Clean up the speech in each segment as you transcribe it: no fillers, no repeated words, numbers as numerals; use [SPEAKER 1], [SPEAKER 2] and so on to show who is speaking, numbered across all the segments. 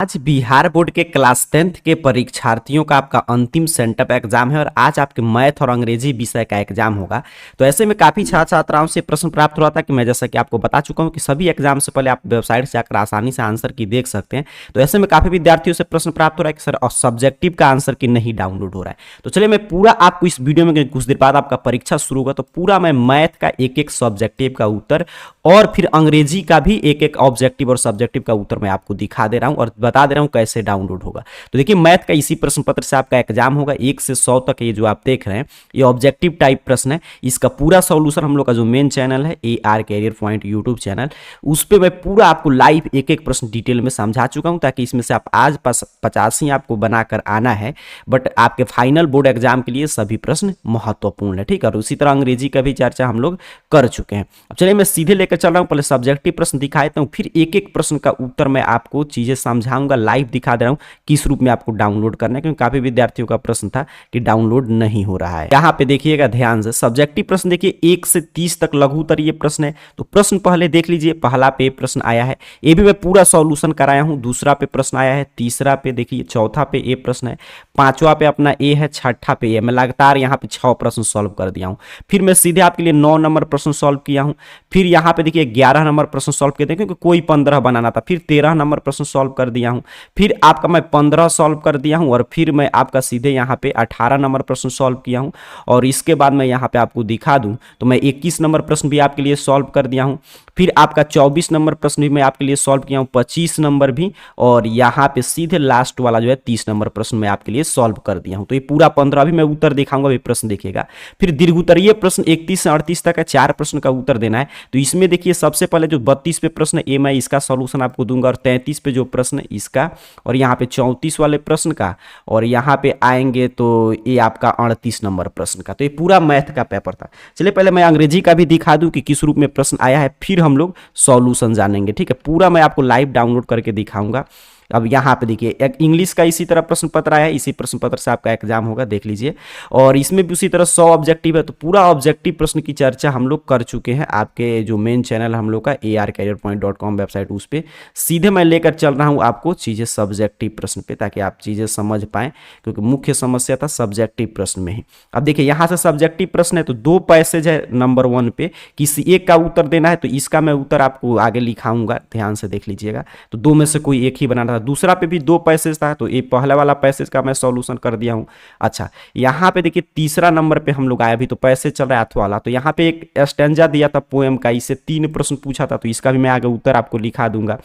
[SPEAKER 1] आज बिहार बोर्ड के class 10th के परीक्षार्थियों का आपका अंतिम सेंटअप एग्जाम है और आज आपके मैथ और अंग्रेजी विषय का एग्जाम होगा। तो ऐसे में काफ़ी छात्र छात्राओं से प्रश्न प्राप्त हुआ था कि मैं जैसा कि आपको बता चुका हूं कि सभी एग्जाम से पहले आप वेबसाइट से जाकर आसानी से आंसर की देख सकते हैं। तो ऐसे में काफ़ी विद्यार्थियों से प्रश्न प्राप्त हो रहा है कि सर सब्जेक्टिव का आंसर की नहीं डाउनलोड हो रहा है। तो चलिए मैं पूरा आपको इस वीडियो में कुछ देर बाद आपका परीक्षा शुरू होगा तो पूरा मैं मैथ का एक एक सब्जेक्टिव का उत्तर और फिर अंग्रेजी का भी एक एक ऑब्जेक्टिव और सब्जेक्टिव का उत्तर मैं आपको दिखा दे रहा हूं और बता दे रहा हूं कैसे डाउनलोड होगा। तो देखिए मैथ का इसी प्रश्न पत्र से आपका एग्जाम होगा 1 से 100 तक। ये जो आप देख रहे हैं ये ऑब्जेक्टिव टाइप प्रश्न है। इसका पूरा सॉल्यूशन हम लोग का जो मेन चैनल है AR career point YouTube channel, उस पर मैं पूरा आपको लाइव एक एक प्रश्न डिटेल में समझा चुका हूं ताकि इसमें से आप आज 50 ही आपको बनाकर आना है, बट आपके फाइनल बोर्ड एग्जाम के लिए सभी प्रश्न महत्वपूर्ण है। ठीक है, और उसी तरह अंग्रेजी का भी चर्चा हम लोग कर चुके हैं। अब चलिए मैं सीधे लेकर चल रहा हूं, पहले सब्जेक्टिव प्रश्न दिखा देता हूं, फिर एक एक प्रश्न का उत्तर मैं आपको चीजें समझाऊंगा, लाइव दिखा दे रहा हूं किस रूप में आपको डाउनलोड करना है, क्योंकि काफी विद्यार्थियों का प्रश्न था कि डाउनलोड नहीं हो रहा है। यहाँ पे देखिएगा ध्यान से, सब्जेक्टिव प्रश्न देखिए 1 से 30 तक लघु उत्तरीय प्रश्न है। तो प्रश्न पहले देख लीजिए, पहला पे प्रश्न आया है, ये भी मैं पूरा सॉल्यूशन कराया हूं। दूसरा पे प्रश्न आया है, तीसरा पे देखिए, चौथा पे ए प्रश्न है, पांचवा पे अपना ए है, छठा पे ए। मैं लगातार यहाँ पे 6 प्रश्न सॉल्व कर दिया हूं। फिर मैं सीधे आपके लिए 9 नंबर प्रश्न सॉल्व किया हूं। फिर यहाँ पे देखिए 11 नंबर प्रश्न सॉल्व किए थे क्योंकि कोई 15 बनाना था। फिर 13 नंबर प्रश्न सॉल्व कर दिया हूं। फिर आपका मैं 15 सॉल्व कर दिया हूं और फिर मैं आपका सीधे यहाँ पे 18 नंबर प्रश्न सॉल्व किया हूं। और इसके बाद मैं यहाँ पे आपको दिखा दूं तो मैं 21 नंबर प्रश्न भी आपके लिए सॉल्व कर दिया हूं। फिर आपका 24 नंबर प्रश्न भी मैं आपके लिए सॉल्व किया हूं, 25 नंबर भी, और यहाँ पे सीधे लास्ट वाला जो है 30 नंबर प्रश्न मैं आपके लिए सॉल्व कर दिया हूं। तो ये पूरा 15 भी मैं उत्तर दिखाऊंगा, भी प्रश्न देखिएगा। फिर दीर्घ उत्तरीय प्रश्न 31 से 38 तक है, 4 प्रश्न का उत्तर देना है। तो इसमें देखिए सबसे पहले जो 32 पे प्रश्न है ये मैं इसका सॉल्यूशन आपको दूंगा, और 33 पे जो प्रश्न है इसका, और यहाँ पे 34 वाले प्रश्न का, और यहाँ पे आएंगे तो ये आपका 38 नंबर प्रश्न का। तो ये पूरा मैथ का पेपर था। चलिए पहले मैं अंग्रेजी का भी दिखा दूं कि किस रूप में प्रश्न आया है, फिर हम लोग सॉल्यूशन जानेंगे। ठीक है, पूरा मैं आपको लाइव डाउनलोड करके दिखाऊंगा। अब यहाँ पे देखिए एक इंग्लिश का इसी तरह प्रश्न पत्र आया है, इसी प्रश्न पत्र से आपका एग्जाम होगा, देख लीजिए। और इसमें भी उसी तरह 100 ऑब्जेक्टिव है। तो पूरा ऑब्जेक्टिव प्रश्न की चर्चा हम लोग कर चुके हैं आपके जो मेन चैनल हम लोग का arcareerpoint.com वेबसाइट, उस पर सीधे मैं लेकर चल रहा हूँ आपको चीज़ें सब्जेक्टिव प्रश्न पे, ताकि आप चीज़ें समझ पाएँ, क्योंकि मुख्य समस्या था सब्जेक्टिव प्रश्न में ही। अब देखिए यहाँ से सब्जेक्टिव प्रश्न है तो 2 पैसेज है नंबर 1 पे, किसी एक का उत्तर देना है। तो इसका मैं उत्तर आपको आगे लिखाऊंगा, ध्यान से देख लीजिएगा। तो 2 में से कोई एक ही बनाना था। दूसरा पे भी 2 पैसेज था, तो ये पहला वाला पैसेज का मैं सॉल्यूशन कर दिया हूं। अच्छा, यहाँ पे देखिए तीसरा नंबर पे हम लोग आए, अभी तो पैसेज चल रहा है अथवा वाला। तो यहाँ पे एक स्टैंजा दिया था पोएम का, इससे 3 प्रश्न पूछा था, तो इसका भी मैं आगे उत्तर आपको लिखा दूंगा।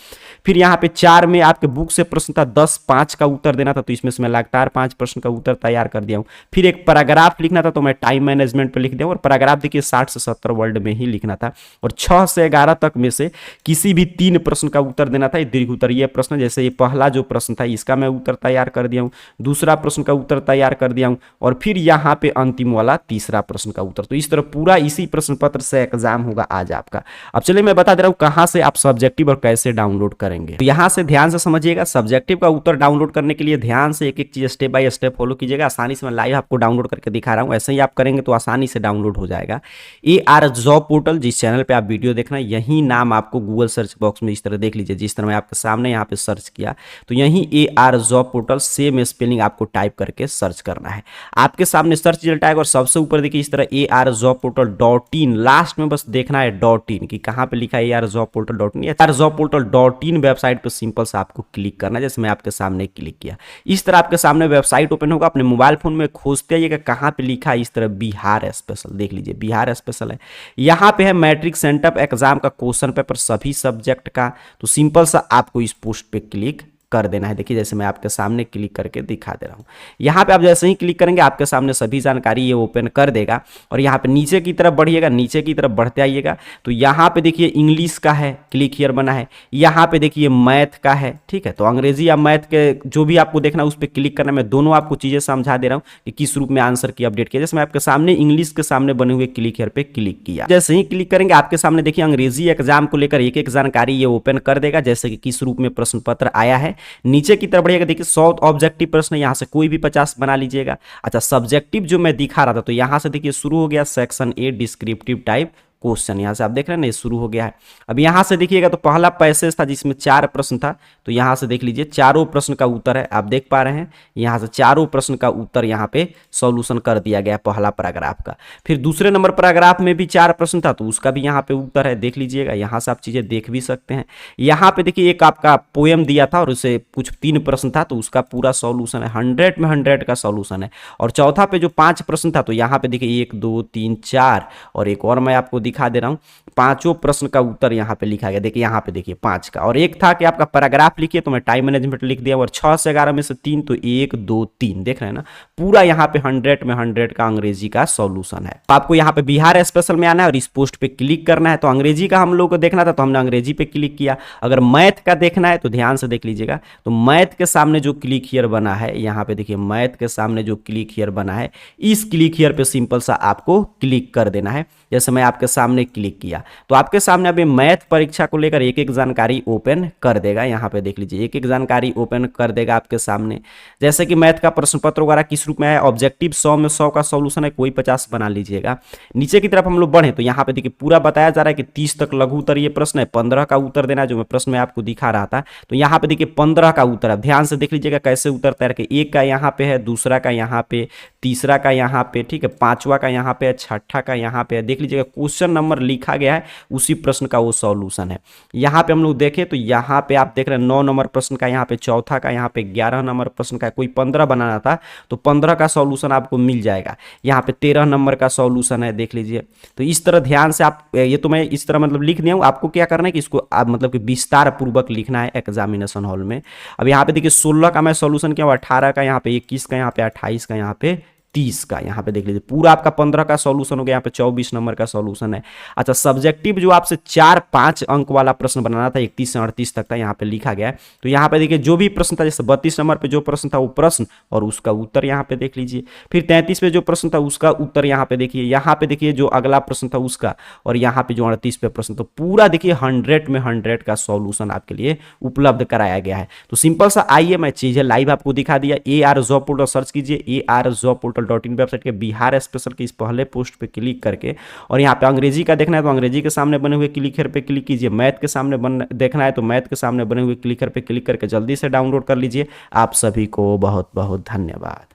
[SPEAKER 1] फिर यहाँ पे 4 में आपके बुक से प्रश्न था, 10 5 का उत्तर देना था, तो इसमें से मैं लगातार 5 प्रश्न का उत्तर तैयार कर दिया हूँ। फिर एक पैराग्राफ लिखना था, तो मैं टाइम मैनेजमेंट पे लिख दिया, और पैराग्राफ देखिए 60 से 70 वर्ड में ही लिखना था। और 6 से 11 तक में से किसी भी 3 प्रश्न का उत्तर देना था। ये दीर्घ उत्तरीय प्रश्न, जैसे ये पहला जो प्रश्न था इसका मैं उत्तर तैयार कर दिया हूं, दूसरा प्रश्न का उत्तर तैयार कर दिया हूं, और फिर यहां पे अंतिम वाला तीसरा प्रश्न का उत्तर। तो इस तरह पूरा इसी प्रश्न पत्र से एग्जाम होगा आज आपका। अब चलिए मैं बता दे रहा हूं कहां से आप सब्जेक्टिव और कैसे डाउनलोड करेंगे। तो यहां से ध्यान से समझिएगा, सब्जेक्टिव का उत्तर डाउनलोड करने के लिए ध्यान से एक एक चीज स्टेप बाय स्टेप फॉलो कीजिएगा। आसानी से मैं लाइव आपको डाउनलोड करके दिखा रहा हूं, ऐसे ही आप करेंगे तो आसानी से डाउनलोड हो जाएगा। AR जॉब पोर्टल, जिस चैनल पे आप वीडियो देख रहे हैं, यही नाम आपको गूगल सर्च बॉक्स में इस तरह देख लीजिए, जिस तरह मैं आपके सामने यहाँ पे सर्च किया, तो यही AR job portal same spelling आपको टाइप करके सर्च करना है। आपके सामने सर्च रिजल्ट आएगा और सबसे ऊपर देखिए इस तरह ARjobportal.in, लास्ट में बस देखना है .in कि कहां पे लिखा है ARjobportal.in। ARjobportal.in वेबसाइट पे सिंपल से आपको क्लिक करना है, जैसे मैं आपके सामने क्लिक किया। इस तरह आपके सामने वेबसाइट ओपन होगा। अपने मोबाइल फोन में खोजते आइएगा कहां पे लिखा है, इस तरह बिहार स्पेशल, देख लीजिए बिहार स्पेशल है। यहाँ पे है मैट्रिक सेंटअप एग्जाम का क्वेश्चन पेपर सभी सब्जेक्ट का। तो सिंपल सा आपको इस पोस्ट पे क्लिक कर देना है। देखिए जैसे मैं आपके सामने क्लिक करके दिखा दे रहा हूं, यहाँ पे आप जैसे ही क्लिक करेंगे आपके सामने सभी जानकारी ये ओपन कर देगा। और यहाँ पे नीचे की तरफ बढ़िएगा, नीचे की तरफ बढ़ते आइएगा तो यहाँ पे देखिए इंग्लिश का है, क्लिक हियर बना है। यहाँ पे देखिए मैथ का है, ठीक है। तो अंग्रेजी या मैथ के जो भी आपको देखना है उस पर क्लिक करना। मैं दोनों आपको चीजें समझा दे रहा हूँ कि किस रूप में आंसर की अपडेट किया। जैसे मैं आपके सामने इंग्लिश के सामने बने हुए क्लिक हियर पे क्लिक किया, जैसे ही क्लिक करेंगे आपके सामने देखिए अंग्रेजी एग्जाम को लेकर एक एक जानकारी ये ओपन कर देगा, जैसे कि किस रूप में प्रश्न पत्र आया है। नीचे की तरफ बढ़िएगा, देखिए 100 ऑब्जेक्टिव प्रश्न, यहाँ से कोई भी 50 बना लीजिएगा। अच्छा, सब्जेक्टिव जो मैं दिखा रहा था, तो यहाँ से देखिए शुरू हो गया section A descriptive type question. यहाँ से आप देख रहे हैं ना, ये शुरू हो गया है। अब यहाँ से देखिएगा तो पहला पैसेज था जिसमें 4 प्रश्न था, तो यहाँ से देख लीजिए चारों प्रश्न का उत्तर है, आप देख पा रहे हैं। यहाँ से चारों प्रश्न का उत्तर यहाँ पे सॉल्यूशन कर दिया गया पहला पैराग्राफ का। फिर दूसरे नंबर पैराग्राफ में भी 4 प्रश्न था, तो उसका भी यहाँ पे उत्तर है, देख लीजिएगा। यहाँ से आप चीजें देख भी सकते हैं। यहाँ पे देखिए एक आपका पोएम दिया था और उसे कुछ 3 प्रश्न था, तो उसका पूरा सॉल्यूशन है, 100 में 100 का सॉल्यूशन है। और चौथा पे जो 5 प्रश्न था, तो यहाँ पे देखिए 1 2 3 4 और एक और मैं आपको दिखा दे रहा हूँ, पांचों प्रश्न का उत्तर यहाँ पे लिखा गया। देखिए यहाँ पे देखिए 5 का, और एक था कि आपका पैराग्राफ लिखिए, तो मैं टाइम मैनेजमेंट लिख दिया। और 6 से 11 में से 3, तो 1 2 3, देख रहे हैं ना, पूरा यहाँ पे 100 में 100 का अंग्रेजी का सॉल्यूशन है। तो आपको यहाँ पे बिहार स्पेशल में आना है और इस पोस्ट पे क्लिक करना है। तो अंग्रेजी का हम लोग को देखना था, तो हमने अंग्रेजी पे क्लिक किया। अगर मैथ का देखना है तो ध्यान से देख लीजिएगा, तो मैथ के सामने जो क्लिक हियर बना है, यहाँ पे देखिए मैथ के सामने जो क्लिक हियर बना है, इस क्लिक हियर पे सिंपल सा आपको क्लिक कर देना है। जैसे मैं आपके सामने क्लिक किया तो आपके सामने अभी मैथ परीक्षा को लेकर एक एक जानकारी ओपन कर देगा। यहाँ पे देख लीजिए एक एक जानकारी ओपन कर देगा आपके सामने। जैसे कि मैथ का प्रश्न पत्र वगैरह किस रूप में है, ऑब्जेक्टिव 100 में 100 का सॉल्यूशन है, कोई 50 बना लीजिएगा। नीचे की तरफ हम लोग बढ़े तो यहाँ पे देखिए पूरा बताया जा रहा है कि 30 तक लघु उत्तरीय प्रश्न है, 15 का उत्तर देना है, जो मैं प्रश्न में आपको दिखा रहा था। तो यहाँ पे देखिए 15 का उत्तर है, ध्यान से देख लीजिएगा कैसे उत्तर तैयार के। एक का यहाँ पे है, दूसरा का यहाँ पे, तीसरा का यहाँ पे, ठीक है, पांचवा का यहाँ पे है, छठा का यहाँ पे है। देख लीजिएगा क्वेश्चन नंबर लिखा गया है, उसी प्रश्न का वो सॉल्यूशन है। यहाँ पे हम लोग देखें तो यहाँ पे आप देख रहे हैं 9 नंबर प्रश्न का, यहाँ पे चौथा का, यहाँ पे 11 नंबर प्रश्न का, कोई 15 बनाना था तो 15 का सॉल्यूशन आपको मिल जाएगा। यहाँ पे 13 नंबर का सॉल्यूशन है, देख लीजिए। तो इस तरह ध्यान से आप, ये तो मैं इस तरह मतलब लिख दिया हूँ, आपको क्या करना है कि इसको आप मतलब कि विस्तार पूर्वक लिखना है एग्जामिनेशन हॉल में। अब यहाँ पे देखिए 16 का मैं सॉल्यूशन किया, 18 का, यहाँ पे 21 का, यहाँ पे 28 का, यहाँ पे 30 का, यहाँ पे देख लीजिए पूरा आपका 15 का सॉल्यूशन हो गया। यहाँ पे 24 नंबर का सॉल्यूशन है। अच्छा, सब्जेक्टिव जो आपसे 4-5 अंक वाला प्रश्न बनाना था, 31 से 38 तक का, यहाँ पे लिखा गया है। तो यहाँ पे देखिए जो भी प्रश्न था, जैसे 32 नंबर पे जो प्रश्न था वो प्रश्न और उसका उत्तर यहाँ पे देख लीजिए। फिर 33 पे जो प्रश्न था उसका उत्तर यहाँ पे देखिए। यहाँ पे देखिए जो अगला प्रश्न था उसका, और यहाँ पे जो 38 पे प्रश्न, तो पूरा देखिए 100 में 100 का सॉल्यूशन आपके लिए उपलब्ध कराया गया है। तो सिंपल सा आइए मैं चीजें लाइव आपको दिखा दिया। AR जॉब पोर्टल सर्च कीजिए, AR job portal .in website के बिहार स्पेशल के इस पहले पोस्ट पे क्लिक करके, और यहाँ पे अंग्रेजी का देखना है तो अंग्रेजी के सामने बने हुए क्लिकर पे क्लिक कीजिए। मैथ के सामने देखना है तो मैथ के सामने बने हुए क्लिकर पे क्लिक करके जल्दी से डाउनलोड कर लीजिए। आप सभी को बहुत बहुत धन्यवाद।